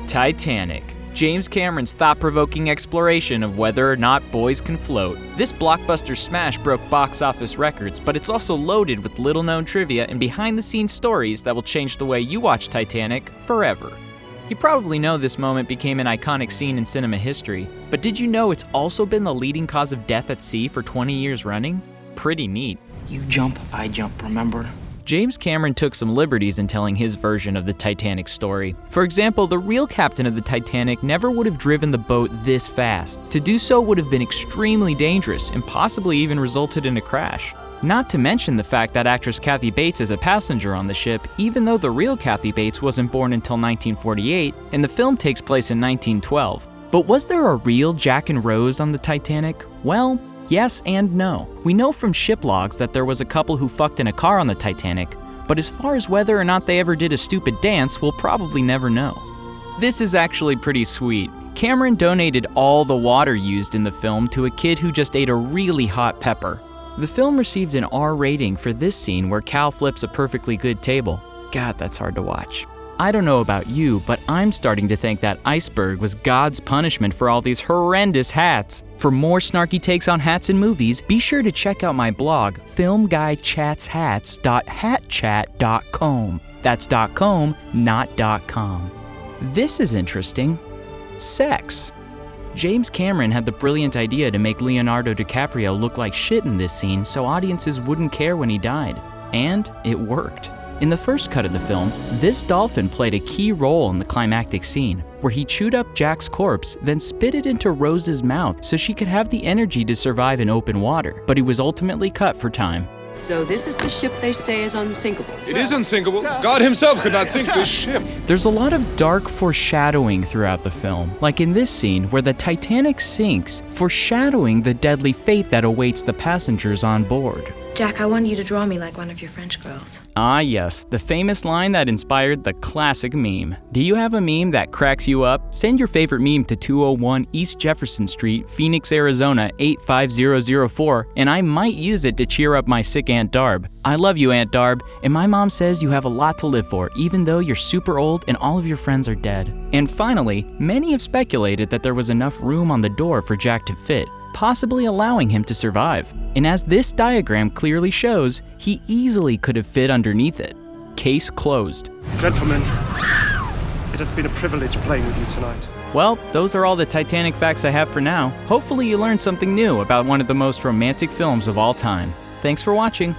Titanic. James Cameron's thought-provoking exploration of whether or not boys can float. This blockbuster smash broke box office records, but it's also loaded with little-known trivia and behind-the-scenes stories that will change the way you watch Titanic forever. You probably know this moment became an iconic scene in cinema history, but did you know it's also been the leading cause of death at sea for 20 years running? Pretty neat. You jump, I jump, remember? James Cameron took some liberties in telling his version of the Titanic story. For example, the real captain of the Titanic never would have driven the boat this fast. To do so would have been extremely dangerous and possibly even resulted in a crash. Not to mention the fact that actress Kathy Bates is a passenger on the ship, even though the real Kathy Bates wasn't born until 1948, and the film takes place in 1912. But was there a real Jack and Rose on the Titanic? Well, yes and no. We know from ship logs that there was a couple who fucked in a car on the Titanic, but as far as whether or not they ever did a stupid dance, we'll probably never know. This is actually pretty sweet. Cameron donated all the water used in the film to a kid who just ate a really hot pepper. The film received an R rating for this scene where Cal flips a perfectly good table. God, that's hard to watch. I don't know about you, but I'm starting to think that iceberg was God's punishment for all these horrendous hats. For more snarky takes on hats and movies, be sure to check out my blog, filmguychatshats.hatchat.com. That's .com, not .com. This is interesting. Sex. James Cameron had the brilliant idea to make Leonardo DiCaprio look like shit in this scene so audiences wouldn't care when he died. And it worked. In the first cut of the film, this dolphin played a key role in the climactic scene, where he chewed up Jack's corpse, then spit it into Rose's mouth so she could have the energy to survive in open water, but he was ultimately cut for time. So this is the ship they say is unsinkable. It is unsinkable. God himself could not sink this ship. There's a lot of dark foreshadowing throughout the film, like in this scene where the Titanic sinks, foreshadowing the deadly fate that awaits the passengers on board. Jack, I want you to draw me like one of your French girls. Ah yes, the famous line that inspired the classic meme. Do you have a meme that cracks you up? Send your favorite meme to 201 East Jefferson Street, Phoenix, Arizona 85004, and I might use it to cheer up my sick Aunt Darb. I love you, Aunt Darb, and my mom says you have a lot to live for, even though you're super old and all of your friends are dead. And finally, many have speculated that there was enough room on the door for Jack to fit, possibly allowing him to survive. And as this diagram clearly shows, he easily could have fit underneath it. Case closed. Gentlemen, it has been a privilege playing with you tonight. Well, those are all the Titanic facts I have for now. Hopefully you learned something new about one of the most romantic films of all time. Thanks for watching.